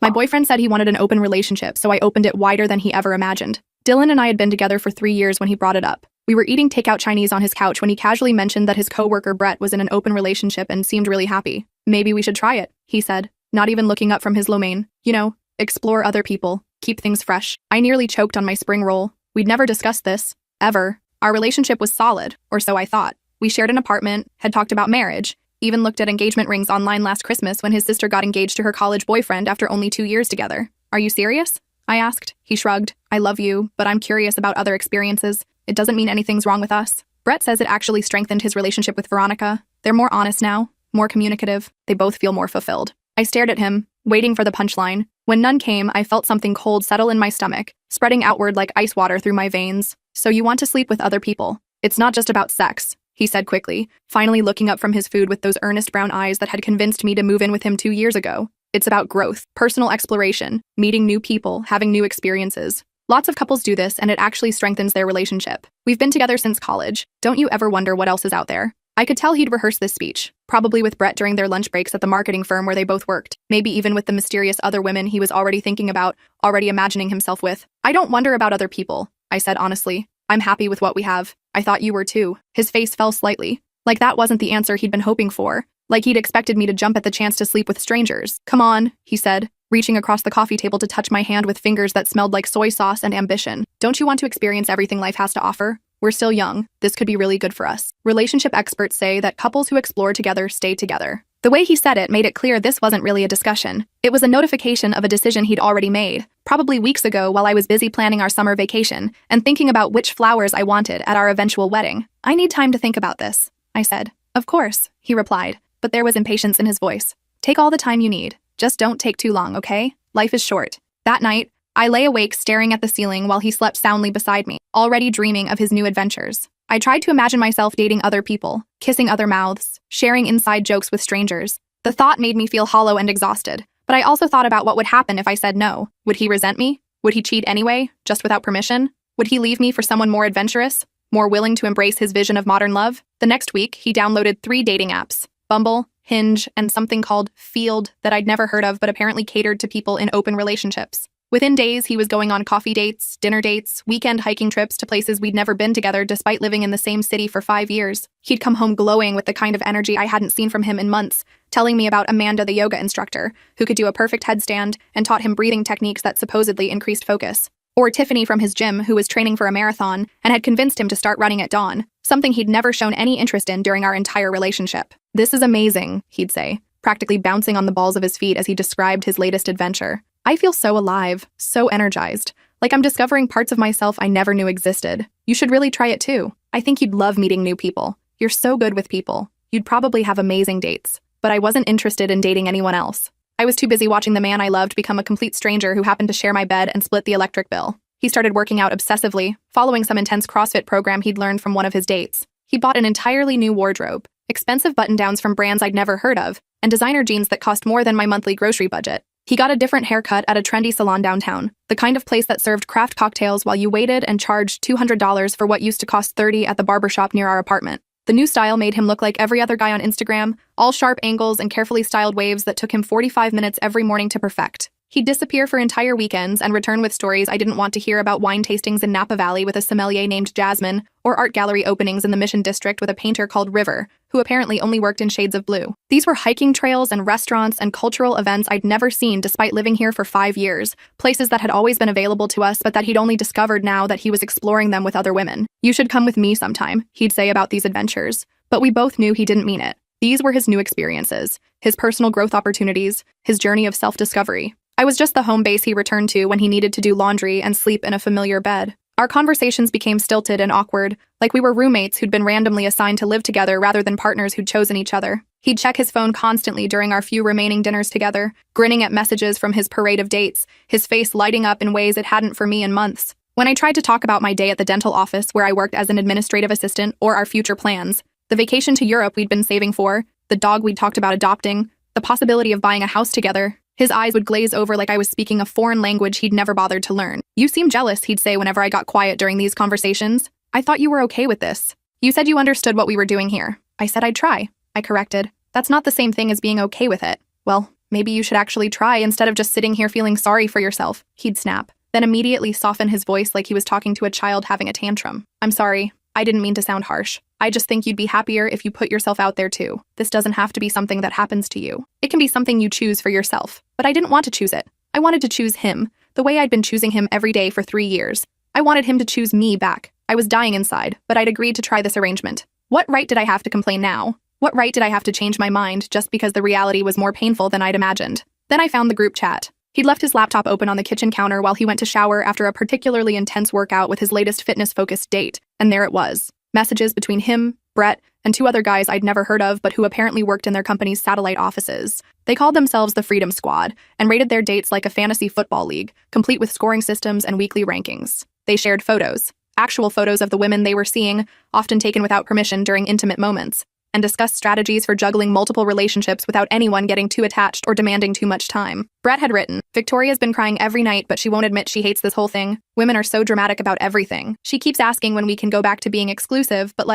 My boyfriend said he wanted an open relationship, so I opened it wider than he ever imagined. Dylan and I had been together for 3 years when he brought it up. We were eating takeout Chinese on his couch when he casually mentioned that his coworker Brett was in an open relationship and seemed really happy. Maybe we should try it, he said, not even looking up from his lo mein. You know, explore other people, keep things fresh. I nearly choked on my spring roll. We'd never discussed this, ever. Our relationship was solid, or so I thought. We shared an apartment, had talked about marriage, even looked at engagement rings online last Christmas when his sister got engaged to her college boyfriend after only 2 years together. Are you serious? I asked. He shrugged. I love you, but I'm curious about other experiences. It doesn't mean anything's wrong with us. Brett says it actually strengthened his relationship with Veronica. They're more honest now, more communicative. They both feel more fulfilled. I stared at him, waiting for the punchline. When none came, I felt something cold settle in my stomach, spreading outward like ice water through my veins. So you want to sleep with other people. It's not just about sex, he said quickly, finally looking up from his food with those earnest brown eyes that had convinced me to move in with him 2 years ago. It's about growth, personal exploration, meeting new people, having new experiences. Lots of couples do this, and it actually strengthens their relationship. We've been together since college. Don't you ever wonder what else is out there? I could tell he'd rehearsed this speech, probably with Brett during their lunch breaks at the marketing firm where they both worked, maybe even with the mysterious other women he was already thinking about, already imagining himself with. I don't wonder about other people, I said honestly. I'm happy with what we have. I thought you were too. His face fell slightly. Like that wasn't the answer he'd been hoping for. Like he'd expected me to jump at the chance to sleep with strangers. Come on, he said, reaching across the coffee table to touch my hand with fingers that smelled like soy sauce and ambition. Don't you want to experience everything life has to offer? We're still young. This could be really good for us. Relationship experts say that couples who explore together stay together. The way he said it made it clear this wasn't really a discussion. It was a notification of a decision he'd already made, probably weeks ago while I was busy planning our summer vacation and thinking about which flowers I wanted at our eventual wedding. I need time to think about this, I said. Of course, he replied, but there was impatience in his voice. Take all the time you need. Just don't take too long, okay? Life is short. That night, I lay awake staring at the ceiling while he slept soundly beside me, already dreaming of his new adventures. I tried to imagine myself dating other people, kissing other mouths, sharing inside jokes with strangers. The thought made me feel hollow and exhausted, but I also thought about what would happen if I said no. Would he resent me? Would he cheat anyway, just without permission? Would he leave me for someone more adventurous, more willing to embrace his vision of modern love? The next week, he downloaded 3 dating apps, Bumble, Hinge, and something called Field that I'd never heard of but apparently catered to people in open relationships. Within days, he was going on coffee dates, dinner dates, weekend hiking trips to places we'd never been together despite living in the same city for 5 years. He'd come home glowing with the kind of energy I hadn't seen from him in months, telling me about Amanda, the yoga instructor, who could do a perfect headstand and taught him breathing techniques that supposedly increased focus. Or Tiffany from his gym, who was training for a marathon and had convinced him to start running at dawn, something he'd never shown any interest in during our entire relationship. This is amazing, he'd say, practically bouncing on the balls of his feet as he described his latest adventure. I feel so alive, so energized, like I'm discovering parts of myself I never knew existed. You should really try it too. I think you'd love meeting new people. You're so good with people. You'd probably have amazing dates. But I wasn't interested in dating anyone else. I was too busy watching the man I loved become a complete stranger who happened to share my bed and split the electric bill. He started working out obsessively, following some intense CrossFit program he'd learned from one of his dates. He bought an entirely new wardrobe, expensive button-downs from brands I'd never heard of, and designer jeans that cost more than my monthly grocery budget. He got a different haircut at a trendy salon downtown, the kind of place that served craft cocktails while you waited and charged $200 for what used to cost $30 at the barbershop near our apartment. The new style made him look like every other guy on Instagram, all sharp angles and carefully styled waves that took him 45 minutes every morning to perfect. He'd disappear for entire weekends and return with stories I didn't want to hear about wine tastings in Napa Valley with a sommelier named Jasmine, or art gallery openings in the Mission District with a painter called River, who apparently only worked in shades of blue. These were hiking trails and restaurants and cultural events I'd never seen despite living here for 5 years, places that had always been available to us but that he'd only discovered now that he was exploring them with other women. You should come with me sometime, he'd say about these adventures. But we both knew he didn't mean it. These were his new experiences, his personal growth opportunities, his journey of self-discovery. I was just the home base he returned to when he needed to do laundry and sleep in a familiar bed. Our conversations became stilted and awkward, like we were roommates who'd been randomly assigned to live together rather than partners who'd chosen each other. He'd check his phone constantly during our few remaining dinners together, grinning at messages from his parade of dates, his face lighting up in ways it hadn't for me in months. When I tried to talk about my day at the dental office where I worked as an administrative assistant or our future plans, the vacation to Europe we'd been saving for, the dog we'd talked about adopting, the possibility of buying a house together, his eyes would glaze over like I was speaking a foreign language he'd never bothered to learn. You seem jealous, he'd say whenever I got quiet during these conversations. I thought you were okay with this. You said you understood what we were doing here. I said I'd try. I corrected. That's not the same thing as being okay with it. Well, Maybe you should actually try instead of just sitting here feeling sorry for yourself, he'd snap, then immediately soften his voice like he was talking to a child having a tantrum. I'm sorry. I didn't mean to sound harsh. I just think you'd be happier if you put yourself out there too. This doesn't have to be something that happens to you. It can be something you choose for yourself. But I didn't want to choose it. I wanted to choose him, the way I'd been choosing him every day for 3 years. I wanted him to choose me back. I was dying inside, but I'd agreed to try this arrangement. What right did I have to complain now? What right did I have to change my mind just because the reality was more painful than I'd imagined? Then I found the group chat. He'd left his laptop open on the kitchen counter while he went to shower after a particularly intense workout with his latest fitness-focused date, and there it was. Messages between him, Brett, and 2 other guys I'd never heard of but who apparently worked in their company's satellite offices. They called themselves the Freedom Squad and rated their dates like a fantasy football league, complete with scoring systems and weekly rankings. They shared photos, actual photos of the women they were seeing, often taken without permission during intimate moments, and discussed strategies for juggling multiple relationships without anyone getting too attached or demanding too much time. Brett had written, Victoria's been crying every night, but she won't admit she hates this whole thing. Women are so dramatic about everything. She keeps asking when we can go back to being exclusive, but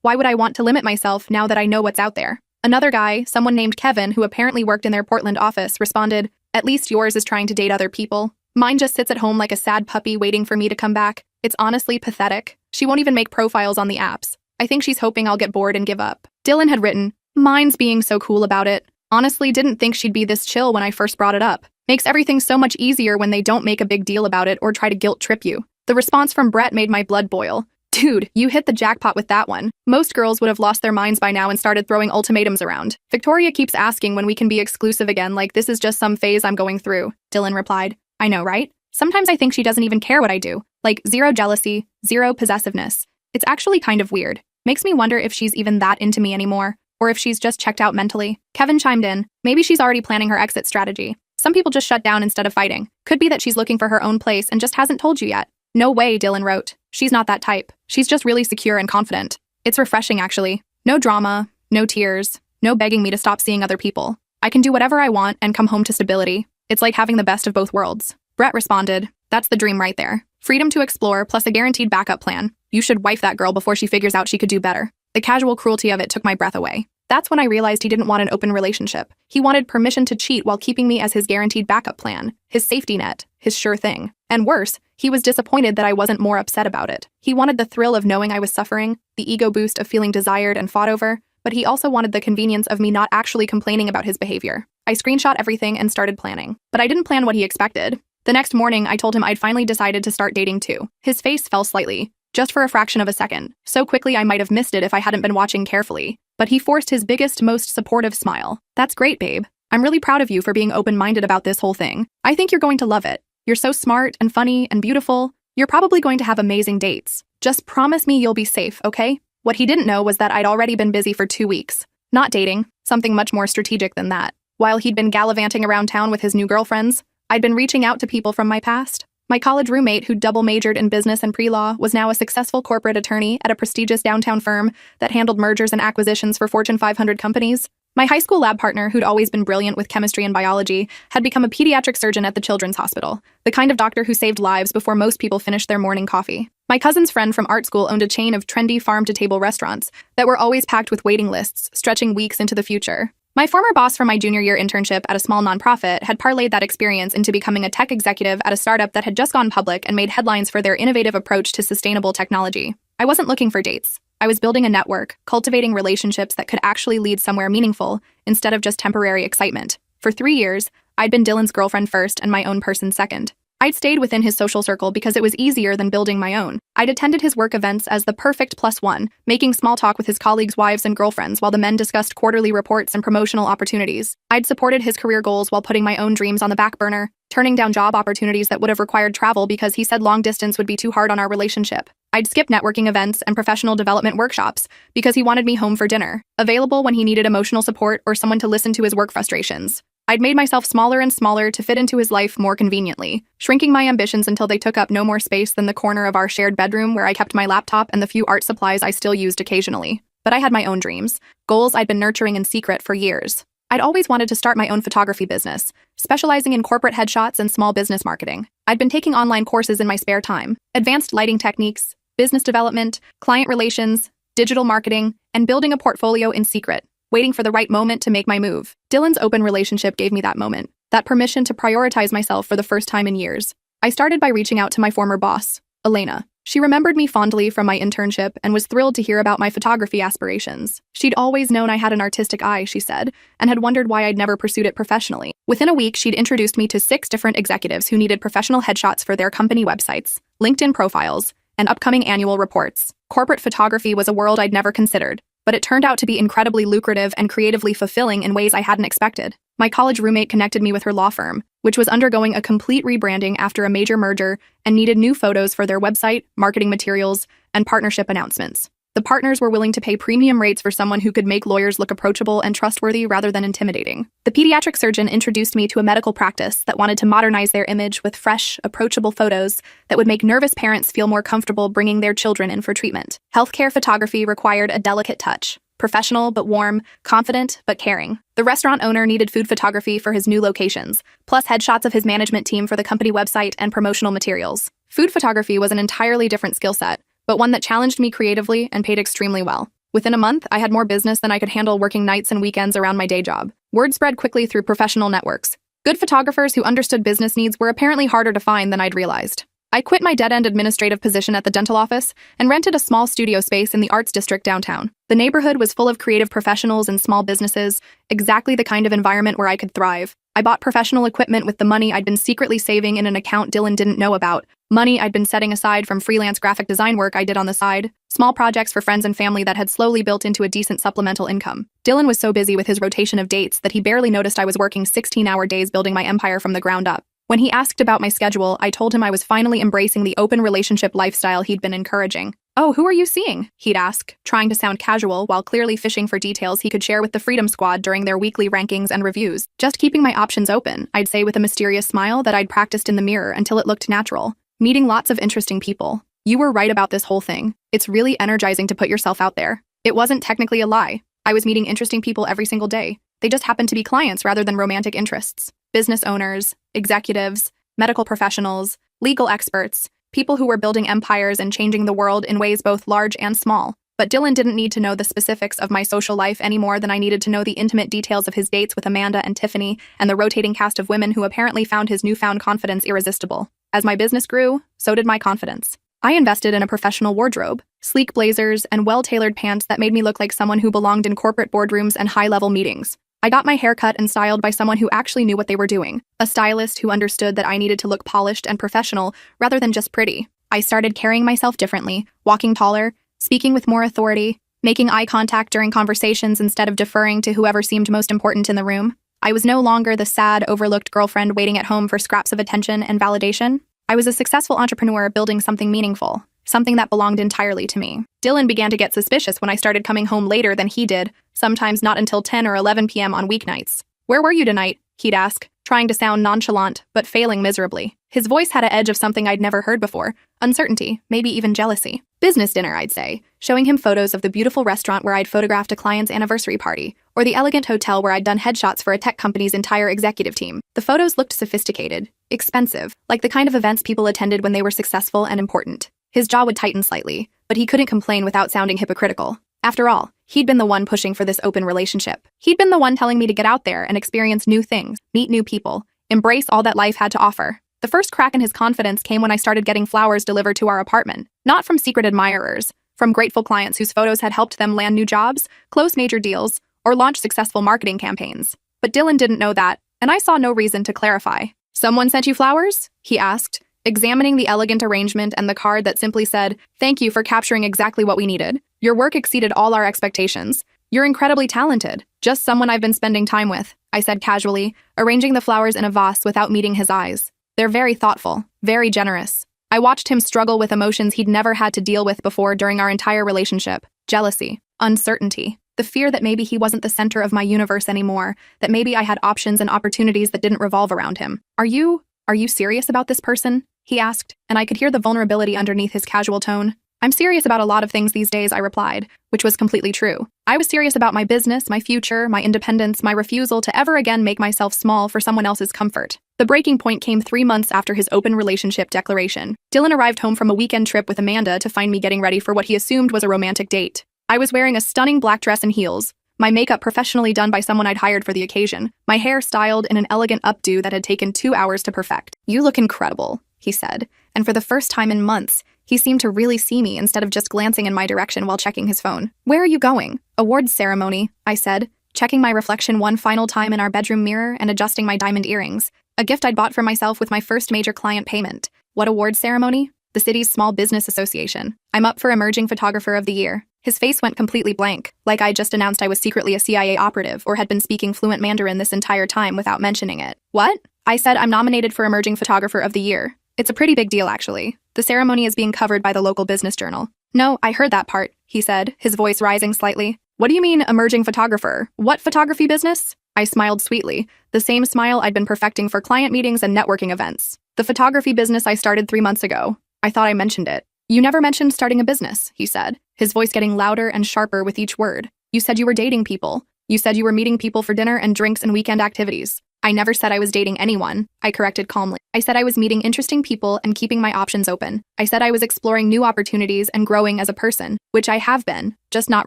why would I want to limit myself now that I know what's out there? Another guy, someone named Kevin, who apparently worked in their Portland office, responded, at least yours is trying to date other people. Mine just sits at home like a sad puppy waiting for me to come back. It's honestly pathetic. She won't even make profiles on the apps. I think she's hoping I'll get bored and give up. Dylan had written, mine's being so cool about it. Honestly, didn't think she'd be this chill when I first brought it up. Makes everything so much easier when they don't make a big deal about it or try to guilt trip you. The response from Brett made my blood boil. Dude, you hit the jackpot with that one. Most girls would have lost their minds by now and started throwing ultimatums around. Victoria keeps asking when we can be exclusive again, like this is just some phase I'm going through. Dylan replied, I know, right? Sometimes I think she doesn't even care what I do. Like, 0 jealousy, 0 possessiveness. It's actually kind of weird. Makes me wonder if she's even that into me anymore, or if she's just checked out mentally. Kevin chimed in, maybe she's already planning her exit strategy. Some people just shut down instead of fighting. Could be that she's looking for her own place and just hasn't told you yet. No way, Dylan wrote. She's not that type. She's just really secure and confident. It's refreshing, actually. No drama, no tears, no begging me to stop seeing other people. I can do whatever I want and come home to stability. It's like having the best of both worlds. Brett responded, that's the dream right there. Freedom to explore plus a guaranteed backup plan. You should wife that girl before she figures out she could do better. The casual cruelty of it took my breath away. That's when I realized he didn't want an open relationship. He wanted permission to cheat while keeping me as his guaranteed backup plan, his safety net, his sure thing. And worse, he was disappointed that I wasn't more upset about it. He wanted the thrill of knowing I was suffering, the ego boost of feeling desired and fought over, but he also wanted the convenience of me not actually complaining about his behavior. I screenshot everything and started planning. But I didn't plan what he expected. The next morning, I told him I'd finally decided to start dating too. His face fell slightly, just for a fraction of a second. So quickly I might have missed it if I hadn't been watching carefully. But he forced his biggest, most supportive smile. That's great, babe. I'm really proud of you for being open-minded about this whole thing. I think you're going to love it. You're so smart and funny and beautiful. You're probably going to have amazing dates. Just promise me you'll be safe, okay? What he didn't know was that I'd already been busy for 2 weeks. Not dating, something much more strategic than that. While he'd been gallivanting around town with his new girlfriends, I'd been reaching out to people from my past. My college roommate, who double majored in business and pre-law, was now a successful corporate attorney at a prestigious downtown firm that handled mergers and acquisitions for Fortune 500 companies. My high school lab partner, who'd always been brilliant with chemistry and biology, had become a pediatric surgeon at the Children's Hospital, the kind of doctor who saved lives before most people finished their morning coffee. My cousin's friend from art school owned a chain of trendy farm-to-table restaurants that were always packed with waiting lists, stretching weeks into the future. My former boss from my junior year internship at a small nonprofit had parlayed that experience into becoming a tech executive at a startup that had just gone public and made headlines for their innovative approach to sustainable technology. I wasn't looking for dates. I was building a network, cultivating relationships that could actually lead somewhere meaningful instead of just temporary excitement. For 3 years, I'd been Dylan's girlfriend first and my own person second. I'd stayed within his social circle because it was easier than building my own. I'd attended his work events as the perfect +1, making small talk with his colleagues' wives and girlfriends while the men discussed quarterly reports and promotional opportunities. I'd supported his career goals while putting my own dreams on the back burner, turning down job opportunities that would have required travel because he said long distance would be too hard on our relationship. I'd skip networking events and professional development workshops because he wanted me home for dinner, available when he needed emotional support or someone to listen to his work frustrations. I'd made myself smaller and smaller to fit into his life more conveniently, shrinking my ambitions until they took up no more space than the corner of our shared bedroom where I kept my laptop and the few art supplies I still used occasionally. But I had my own dreams, goals I'd been nurturing in secret for years. I'd always wanted to start my own photography business, specializing in corporate headshots and small business marketing. I'd been taking online courses in my spare time, advanced lighting techniques, business development, client relations, digital marketing, and building a portfolio in secret. waiting for the right moment to make my move. Dylan's open relationship gave me that moment, that permission to prioritize myself for the first time in years. I started by reaching out to my former boss, Elena. She remembered me fondly from my internship and was thrilled to hear about my photography aspirations. She'd always known I had an artistic eye, she said, and had wondered why I'd never pursued it professionally. Within a week, she'd introduced me to 6 different executives who needed professional headshots for their company websites, LinkedIn profiles, and upcoming annual reports. Corporate photography was a world I'd never considered, but it turned out to be incredibly lucrative and creatively fulfilling in ways I hadn't expected. My college roommate connected me with her law firm, which was undergoing a complete rebranding after a major merger and needed new photos for their website, marketing materials, and partnership announcements. The partners were willing to pay premium rates for someone who could make lawyers look approachable and trustworthy rather than intimidating. The pediatric surgeon introduced me to a medical practice that wanted to modernize their image with fresh, approachable photos that would make nervous parents feel more comfortable bringing their children in for treatment. Healthcare photography required a delicate touch. Professional but warm, confident but caring. The restaurant owner needed food photography for his new locations, plus headshots of his management team for the company website and promotional materials. Food photography was an entirely different skill set, but one that challenged me creatively and paid extremely well. Within a month, I had more business than I could handle working nights and weekends around my day job. Word spread quickly through professional networks. Good photographers who understood business needs were apparently harder to find than I'd realized. I quit my dead-end administrative position at the dental office and rented a small studio space in the Arts District downtown. The neighborhood was full of creative professionals and small businesses, exactly the kind of environment where I could thrive. I bought professional equipment with the money I'd been secretly saving in an account Dylan didn't know about, money I'd been setting aside from freelance graphic design work I did on the side, small projects for friends and family that had slowly built into a decent supplemental income. Dylan was so busy with his rotation of dates that he barely noticed I was working 16-hour days building my empire from the ground up. When he asked about my schedule, I told him I was finally embracing the open relationship lifestyle he'd been encouraging. "Oh, who are you seeing?" he'd ask, trying to sound casual while clearly fishing for details he could share with the Freedom Squad during their weekly rankings and reviews. Just keeping my options open, I'd say with a mysterious smile that I'd practiced in the mirror until it looked natural. Meeting lots of interesting people. You were right about this whole thing. It's really energizing to put yourself out there. It wasn't technically a lie. I was meeting interesting people every single day. They just happened to be clients rather than romantic interests. Business owners, executives, medical professionals, legal experts, people who were building empires and changing the world in ways both large and small. But Dylan didn't need to know the specifics of my social life any more than I needed to know the intimate details of his dates with Amanda and Tiffany and the rotating cast of women who apparently found his newfound confidence irresistible. As my business grew, so did my confidence. I invested in a professional wardrobe, sleek blazers, and well-tailored pants that made me look like someone who belonged in corporate boardrooms and high-level meetings. I got my hair cut and styled by someone who actually knew what they were doing, a stylist who understood that I needed to look polished and professional rather than just pretty. I started carrying myself differently, walking taller, speaking with more authority, making eye contact during conversations instead of deferring to whoever seemed most important in the room. I was no longer the sad, overlooked girlfriend waiting at home for scraps of attention and validation. I was a successful entrepreneur building something meaningful, something that belonged entirely to me. Dylan began to get suspicious when I started coming home later than he did, sometimes not until 10 or 11 p.m. on weeknights. "Where were you tonight?" he'd ask, trying to sound nonchalant, but failing miserably. His voice had an edge of something I'd never heard before, uncertainty, maybe even jealousy. "Business dinner," I'd say, showing him photos of the beautiful restaurant where I'd photographed a client's anniversary party, or the elegant hotel where I'd done headshots for a tech company's entire executive team. The photos looked sophisticated, expensive, like the kind of events people attended when they were successful and important. His jaw would tighten slightly, but he couldn't complain without sounding hypocritical. After all, he'd been the one pushing for this open relationship. He'd been the one telling me to get out there and experience new things, meet new people, embrace all that life had to offer. The first crack in his confidence came when I started getting flowers delivered to our apartment, not from secret admirers, from grateful clients whose photos had helped them land new jobs, close major deals, or launch successful marketing campaigns. But Dylan didn't know that, and I saw no reason to clarify. "Someone sent you flowers?" he asked, examining the elegant arrangement and the card that simply said, "Thank you for capturing exactly what we needed. Your work exceeded all our expectations. You're incredibly talented. Just someone I've been spending time with," I said casually, arranging the flowers in a vase without meeting his eyes. "They're very thoughtful, very generous." I watched him struggle with emotions he'd never had to deal with before during our entire relationship. Jealousy, uncertainty, the fear that maybe he wasn't the center of my universe anymore, that maybe I had options and opportunities that didn't revolve around him. Are you serious about this person?" he asked, and I could hear the vulnerability underneath his casual tone. "I'm serious about a lot of things these days," I replied, which was completely true. I was serious about my business, my future, my independence, my refusal to ever again make myself small for someone else's comfort. The breaking point came 3 months after his open relationship declaration. Dylan arrived home from a weekend trip with Amanda to find me getting ready for what he assumed was a romantic date. I was wearing a stunning black dress and heels, My makeup professionally done by someone I'd hired for the occasion. My hair styled in an elegant updo that had taken 2 hours to perfect. "You look incredible," he said, and for the first time in months, he seemed to really see me instead of just glancing in my direction while checking his phone. "Where are you going?" "Awards ceremony," I said, checking my reflection one final time in our bedroom mirror and adjusting my diamond earrings, a gift I'd bought for myself with my first major client payment. "What awards ceremony?" "The city's Small Business Association. I'm up for Emerging Photographer of the Year." His face went completely blank, like I just announced I was secretly a CIA operative or had been speaking fluent Mandarin this entire time without mentioning it. "What?" I said, "I'm nominated for Emerging Photographer of the Year. It's a pretty big deal, actually. The ceremony is being covered by the local business journal." "No, I heard that part," he said, his voice rising slightly. "What do you mean, emerging photographer? What photography business?" I smiled sweetly, the same smile I'd been perfecting for client meetings and networking events. "The photography business I started 3 months ago." I thought I mentioned it. "You never mentioned starting a business," he said, his voice getting louder and sharper with each word. "You said you were dating people. You said you were meeting people for dinner and drinks and weekend activities." "I never said I was dating anyone," I corrected calmly. "I said I was meeting interesting people and keeping my options open. I said I was exploring new opportunities and growing as a person, which I have been, just not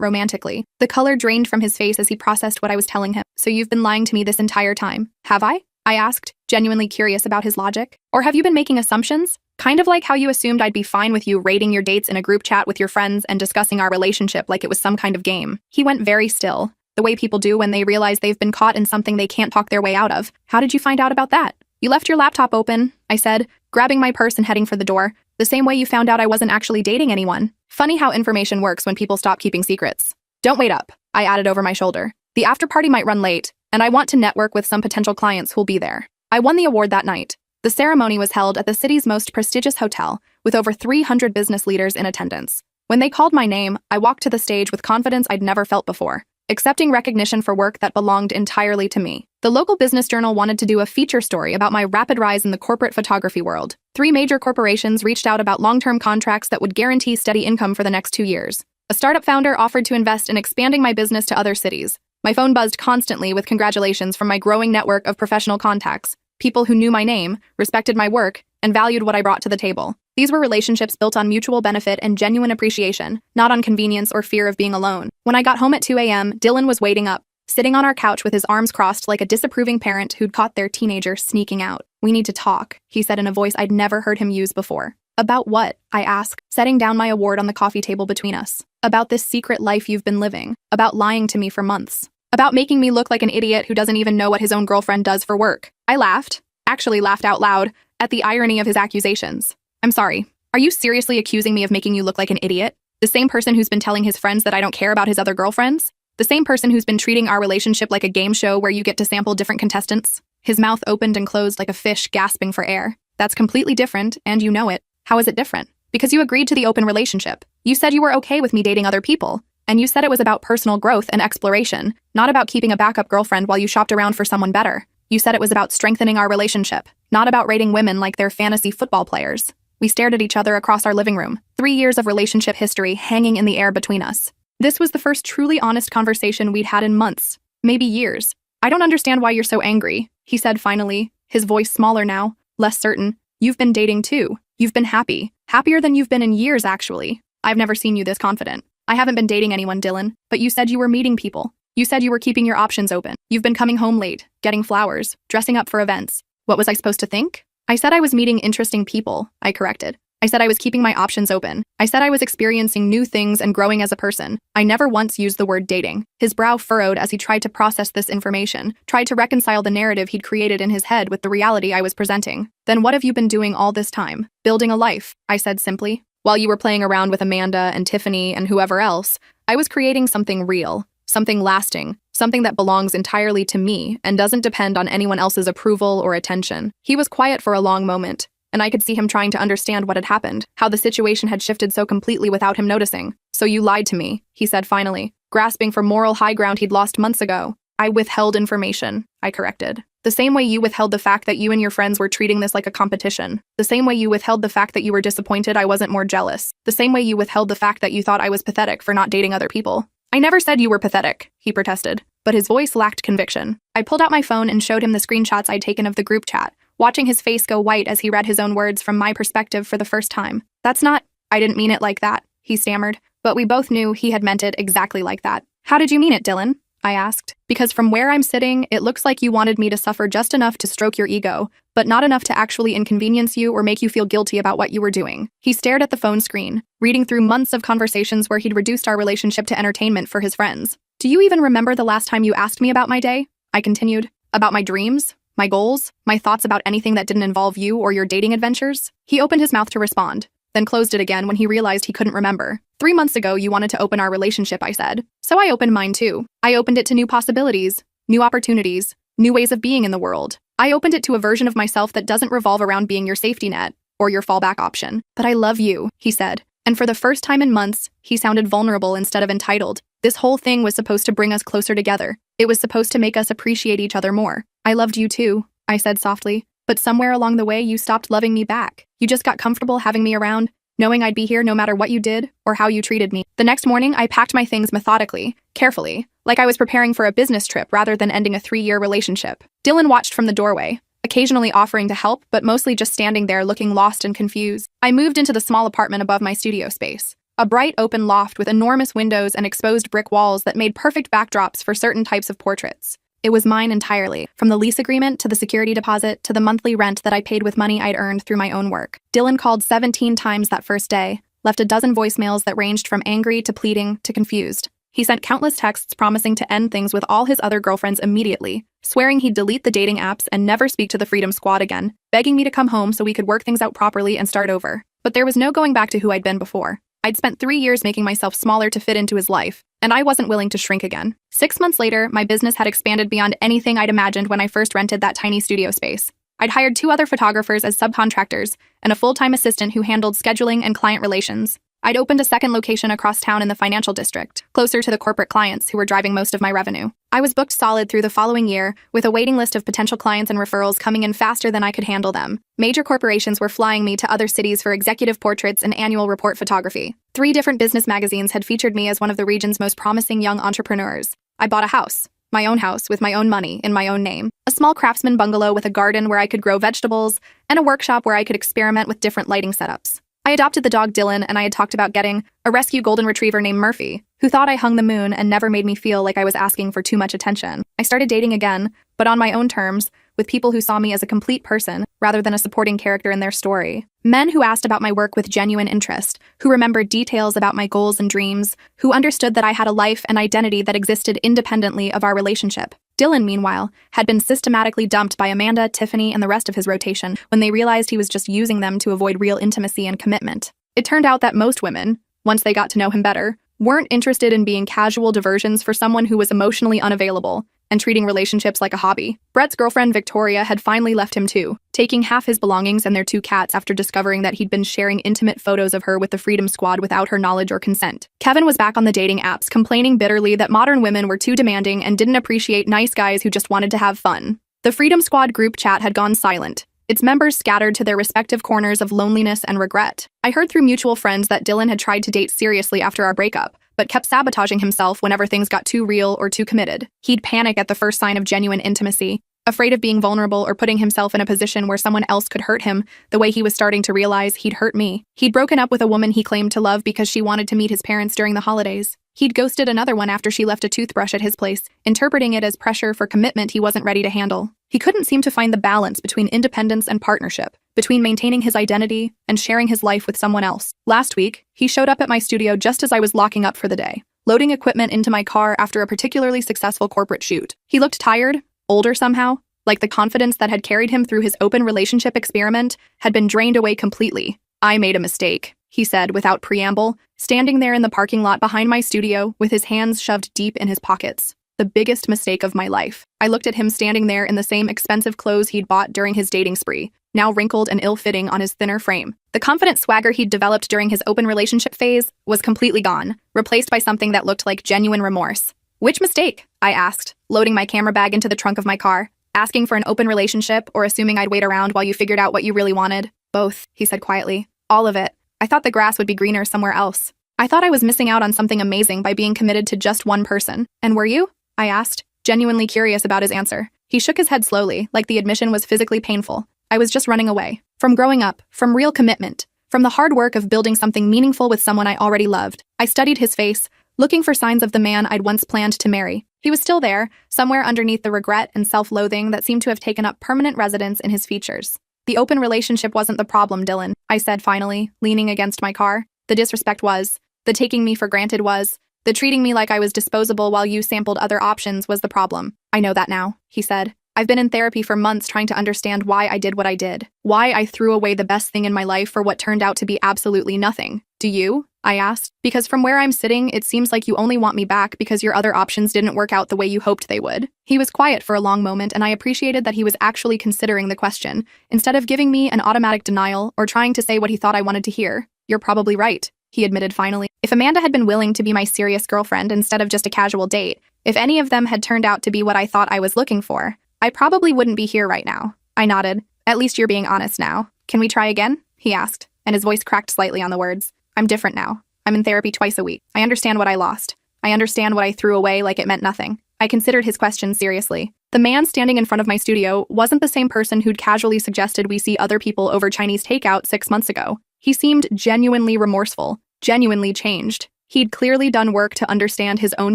romantically." The color drained from his face as he processed what I was telling him. "So you've been lying to me this entire time, have I?" I asked, genuinely curious about his logic. "Or have you been making assumptions? Kind of like how you assumed I'd be fine with you rating your dates in a group chat with your friends and discussing our relationship like it was some kind of game." He went very still, the way people do when they realize they've been caught in something they can't talk their way out of. "How did you find out about that?" "You left your laptop open," I said, grabbing my purse and heading for the door. "The same way you found out I wasn't actually dating anyone." Funny how information works when people stop keeping secrets. "Don't wait up," I added over my shoulder. "The after party might run late, and I want to network with some potential clients who'll be there." I won the award that night. The ceremony was held at the city's most prestigious hotel, with over 300 business leaders in attendance. When they called my name, I walked to the stage with confidence I'd never felt before, accepting recognition for work that belonged entirely to me. The local business journal wanted to do a feature story about my rapid rise in the corporate photography world. 3 major corporations reached out about long-term contracts that would guarantee steady income for the next 2 years. A startup founder offered to invest in expanding my business to other cities. My phone buzzed constantly with congratulations from my growing network of professional contacts, people who knew my name, respected my work, and valued what I brought to the table. These were relationships built on mutual benefit and genuine appreciation, not on convenience or fear of being alone. When I got home at 2 a.m., Dylan was waiting up, sitting on our couch with his arms crossed like a disapproving parent who'd caught their teenager sneaking out. "We need to talk," he said in a voice I'd never heard him use before. "About what?" I asked, setting down my award on the coffee table between us. "About this secret life you've been living, about lying to me for months, about making me look like an idiot who doesn't even know what his own girlfriend does for work." I laughed, actually laughed out loud, at the irony of his accusations. "I'm sorry. Are you seriously accusing me of making you look like an idiot? The same person who's been telling his friends that I don't care about his other girlfriends? The same person who's been treating our relationship like a game show where you get to sample different contestants?" His mouth opened and closed like a fish gasping for air. "That's completely different, and you know it." "How is it different?" "Because you agreed to the open relationship. You said you were okay with me dating other people. And you said it was about personal growth and exploration, not about keeping a backup girlfriend while you shopped around for someone better. You said it was about strengthening our relationship, not about rating women like they're fantasy football players." We stared at each other across our living room, 3 years of relationship history hanging in the air between us. This was the first truly honest conversation we'd had in months, maybe years. "I don't understand why you're so angry," he said finally, his voice smaller now, less certain. "You've been dating too. You've been happy. Happier than you've been in years, actually. I've never seen you this confident." "I haven't been dating anyone, Dylan, but you said you were meeting people. You said you were keeping your options open. You've been coming home late, getting flowers, dressing up for events. What was I supposed to think?" "I said I was meeting interesting people," I corrected. "I said I was keeping my options open. I said I was experiencing new things and growing as a person. I never once used the word dating." His brow furrowed as he tried to process this information, tried to reconcile the narrative he'd created in his head with the reality I was presenting. "Then what have you been doing all this time?" "Building a life," I said simply. "While you were playing around with Amanda and Tiffany and whoever else, I was creating something real, something lasting, something that belongs entirely to me and doesn't depend on anyone else's approval or attention." He was quiet for a long moment, and I could see him trying to understand what had happened, how the situation had shifted so completely without him noticing. "So you lied to me," he said finally, grasping for moral high ground he'd lost months ago. "I withheld information," I corrected. "The same way you withheld the fact that you and your friends were treating this like a competition. The same way you withheld the fact that you were disappointed I wasn't more jealous. The same way you withheld the fact that you thought I was pathetic for not dating other people." "I never said you were pathetic," he protested, but his voice lacked conviction. I pulled out my phone and showed him the screenshots I'd taken of the group chat, watching his face go white as he read his own words from my perspective for the first time. "That's not— I didn't mean it like that," he stammered, but we both knew he had meant it exactly like that. "How did you mean it, Dylan?" I asked. Because from where I'm sitting, it looks like you wanted me to suffer just enough to stroke your ego, but not enough to actually inconvenience you or make you feel guilty about what you were doing. He stared at the phone screen, reading through months of conversations where he'd reduced our relationship to entertainment for his friends. Do you even remember the last time you asked me about my day? I continued. About my dreams? My goals? My thoughts about anything that didn't involve you or your dating adventures? He opened his mouth to respond, then closed it again when he realized he couldn't remember. 3 months ago, you wanted to open our relationship, I said. So I opened mine too. I opened it to new possibilities, new opportunities, new ways of being in the world. I opened it to a version of myself that doesn't revolve around being your safety net or your fallback option. But I love you, he said. And for the first time in months, he sounded vulnerable instead of entitled. This whole thing was supposed to bring us closer together. It was supposed to make us appreciate each other more. I loved you too, I said softly. But somewhere along the way, you stopped loving me back. You just got comfortable having me around, knowing I'd be here no matter what you did or how you treated me. The next morning, I packed my things methodically, carefully, like I was preparing for a business trip rather than ending a 3-year relationship. Dylan watched from the doorway, occasionally offering to help, but mostly just standing there looking lost and confused. I moved into the small apartment above my studio space, a bright open loft with enormous windows and exposed brick walls that made perfect backdrops for certain types of portraits. It was mine entirely, from the lease agreement to the security deposit to the monthly rent that I paid with money I'd earned through my own work. Dylan called 17 times that first day, left a dozen voicemails that ranged from angry to pleading to confused. He sent countless texts promising to end things with all his other girlfriends immediately, swearing he'd delete the dating apps and never speak to the Freedom Squad again, begging me to come home so we could work things out properly and start over. But there was no going back to who I'd been before. I'd spent 3 years making myself smaller to fit into his life, and I wasn't willing to shrink again. 6 months later, my business had expanded beyond anything I'd imagined when I first rented that tiny studio space. I'd hired 2 other photographers as subcontractors and a full-time assistant who handled scheduling and client relations. I'd opened a second location across town in the financial district, closer to the corporate clients who were driving most of my revenue. I was booked solid through the following year, with a waiting list of potential clients and referrals coming in faster than I could handle them. Major corporations were flying me to other cities for executive portraits and annual report photography. 3 different business magazines had featured me as one of the region's most promising young entrepreneurs. I bought a house, my own house with my own money, in my own name. A small craftsman bungalow with a garden where I could grow vegetables, and a workshop where I could experiment with different lighting setups. I adopted the dog Dylan, and I had talked about getting a rescue golden retriever named Murphy, who thought I hung the moon and never made me feel like I was asking for too much attention. I started dating again, but on my own terms, with people who saw me as a complete person rather than a supporting character in their story. Men who asked about my work with genuine interest, who remembered details about my goals and dreams, who understood that I had a life and identity that existed independently of our relationship. Dylan, meanwhile, had been systematically dumped by Amanda, Tiffany, and the rest of his rotation when they realized he was just using them to avoid real intimacy and commitment. It turned out that most women, once they got to know him better, weren't interested in being casual diversions for someone who was emotionally unavailable and treating relationships like a hobby. Brett's girlfriend, Victoria, had finally left him too, taking half his belongings and their 2 cats after discovering that he'd been sharing intimate photos of her with the Freedom Squad without her knowledge or consent. Kevin was back on the dating apps, complaining bitterly that modern women were too demanding and didn't appreciate nice guys who just wanted to have fun. The Freedom Squad group chat had gone silent, its members scattered to their respective corners of loneliness and regret. I heard through mutual friends that Dylan had tried to date seriously after our breakup, but kept sabotaging himself whenever things got too real or too committed. He'd panic at the first sign of genuine intimacy, afraid of being vulnerable or putting himself in a position where someone else could hurt him the way he was starting to realize he'd hurt me. He'd broken up with a woman he claimed to love because she wanted to meet his parents during the holidays. He'd ghosted another one after she left a toothbrush at his place, interpreting it as pressure for commitment he wasn't ready to handle. He couldn't seem to find the balance between independence and partnership, between maintaining his identity and sharing his life with someone else. Last week, he showed up at my studio just as I was locking up for the day, loading equipment into my car after a particularly successful corporate shoot. He looked tired, older somehow, like the confidence that had carried him through his open relationship experiment had been drained away completely. I made a mistake, he said without preamble, standing there in the parking lot behind my studio with his hands shoved deep in his pockets. The biggest mistake of my life. I looked at him standing there in the same expensive clothes he'd bought during his dating spree, now wrinkled and ill-fitting on his thinner frame. The confident swagger he'd developed during his open relationship phase was completely gone, replaced by something that looked like genuine remorse. Which mistake? I asked, loading my camera bag into the trunk of my car. Asking for an open relationship or assuming I'd wait around while you figured out what you really wanted? Both, he said quietly. All of it. I thought the grass would be greener somewhere else. I thought I was missing out on something amazing by being committed to just one person. And were you? I asked, genuinely curious about his answer. He shook his head slowly, like the admission was physically painful. I was just running away. From growing up, from real commitment, from the hard work of building something meaningful with someone I already loved. I studied his face, looking for signs of the man I'd once planned to marry. He was still there, somewhere underneath the regret and self-loathing that seemed to have taken up permanent residence in his features. The open relationship wasn't the problem, Dylan, I said finally, leaning against my car. The disrespect was. The taking me for granted was. The treating me like I was disposable while you sampled other options was the problem. I know that now, he said. I've been in therapy for months trying to understand why I did what I did. Why I threw away the best thing in my life for what turned out to be absolutely nothing. Do you? I asked. Because from where I'm sitting, it seems like you only want me back because your other options didn't work out the way you hoped they would. He was quiet for a long moment, and I appreciated that he was actually considering the question, instead of giving me an automatic denial or trying to say what he thought I wanted to hear. You're probably right, he admitted finally. If Amanda had been willing to be my serious girlfriend instead of just a casual date, if any of them had turned out to be what I thought I was looking for, I probably wouldn't be here right now. I nodded. At least you're being honest now. Can we try again? He asked, and his voice cracked slightly on the words. I'm different now. I'm in therapy twice a week. I understand what I lost. I understand what I threw away like it meant nothing. I considered his question seriously. The man standing in front of my studio wasn't the same person who'd casually suggested we see other people over Chinese takeout 6 months ago. He seemed genuinely remorseful, genuinely changed. He'd clearly done work to understand his own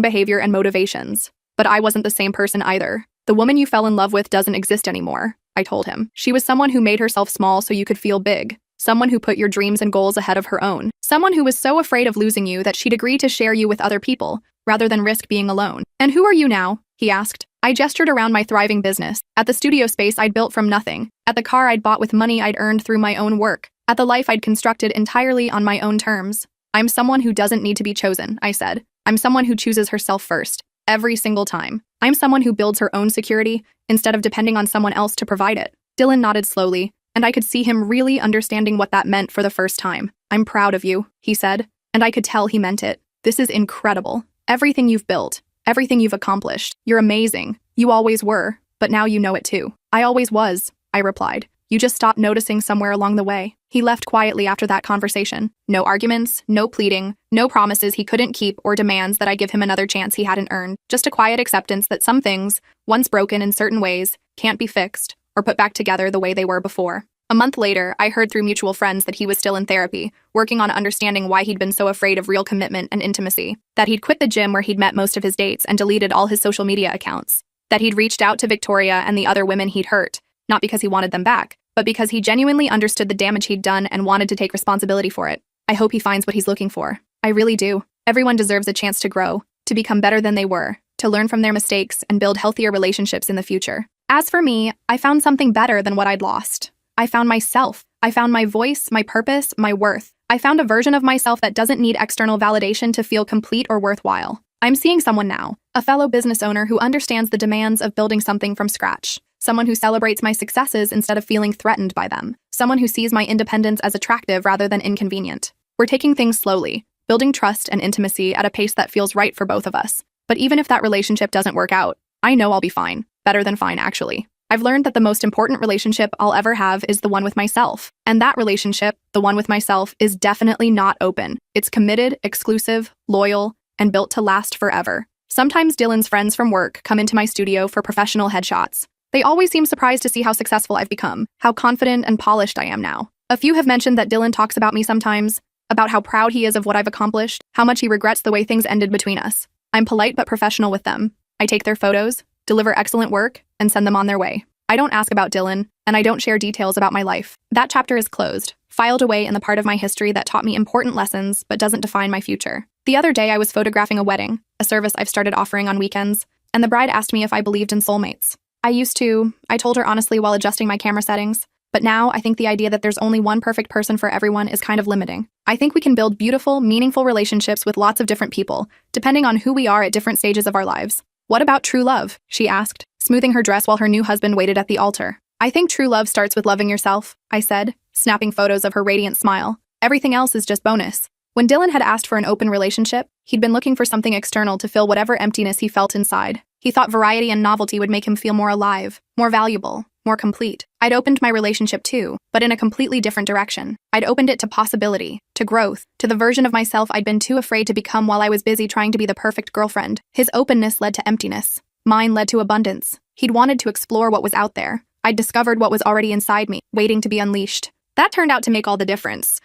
behavior and motivations. But I wasn't the same person either. The woman you fell in love with doesn't exist anymore, I told him. She was someone who made herself small so you could feel big. Someone who put your dreams and goals ahead of her own. Someone who was so afraid of losing you that she'd agree to share you with other people, rather than risk being alone. And who are you now? He asked. I gestured around my thriving business, at the studio space I'd built from nothing, at the car I'd bought with money I'd earned through my own work, at the life I'd constructed entirely on my own terms. I'm someone who doesn't need to be chosen, I said. I'm someone who chooses herself first, every single time. I'm someone who builds her own security, instead of depending on someone else to provide it. Dylan nodded slowly, and I could see him really understanding what that meant for the first time. I'm proud of you, he said, and I could tell he meant it. This is incredible. Everything you've built, everything you've accomplished. You're amazing. You always were, but now you know it too. I always was, I replied. You just stopped noticing somewhere along the way. He left quietly after that conversation. No arguments, no pleading, no promises he couldn't keep or demands that I give him another chance he hadn't earned. Just a quiet acceptance that some things, once broken in certain ways, can't be fixed or put back together the way they were before. A month later, I heard through mutual friends that he was still in therapy, working on understanding why he'd been so afraid of real commitment and intimacy, that he'd quit the gym where he'd met most of his dates and deleted all his social media accounts, that he'd reached out to Victoria and the other women he'd hurt, not because he wanted them back, but because he genuinely understood the damage he'd done and wanted to take responsibility for it. I hope he finds what he's looking for. I really do. Everyone deserves a chance to grow, to become better than they were, to learn from their mistakes and build healthier relationships in the future. As for me, I found something better than what I'd lost. I found myself. I found my voice, my purpose, my worth. I found a version of myself that doesn't need external validation to feel complete or worthwhile. I'm seeing someone now, a fellow business owner who understands the demands of building something from scratch. Someone who celebrates my successes instead of feeling threatened by them. Someone who sees my independence as attractive rather than inconvenient. We're taking things slowly, building trust and intimacy at a pace that feels right for both of us. But even if that relationship doesn't work out, I know I'll be fine. Better than fine, actually. I've learned that the most important relationship I'll ever have is the one with myself. And that relationship, the one with myself, is definitely not open. It's committed, exclusive, loyal, and built to last forever. Sometimes Dylan's friends from work come into my studio for professional headshots. They always seem surprised to see how successful I've become, how confident and polished I am now. A few have mentioned that Dylan talks about me sometimes, about how proud he is of what I've accomplished, how much he regrets the way things ended between us. I'm polite but professional with them. I take their photos, deliver excellent work, and send them on their way. I don't ask about Dylan, and I don't share details about my life. That chapter is closed, filed away in the part of my history that taught me important lessons but doesn't define my future. The other day I was photographing a wedding, a service I've started offering on weekends, and the bride asked me if I believed in soulmates. I told her honestly while adjusting my camera settings, but now I think the idea that there's only one perfect person for everyone is kind of limiting. I think we can build beautiful, meaningful relationships with lots of different people, depending on who we are at different stages of our lives. What about true love? She asked, smoothing her dress while her new husband waited at the altar. I think true love starts with loving yourself, I said, snapping photos of her radiant smile. Everything else is just bonus. When Dylan had asked for an open relationship, he'd been looking for something external to fill whatever emptiness he felt inside. He thought variety and novelty would make him feel more alive, more valuable, more complete. I'd opened my relationship too, but in a completely different direction. I'd opened it to possibility, to growth, to the version of myself I'd been too afraid to become while I was busy trying to be the perfect girlfriend. His openness led to emptiness. Mine led to abundance. He'd wanted to explore what was out there. I'd discovered what was already inside me, waiting to be unleashed. That turned out to make all the difference.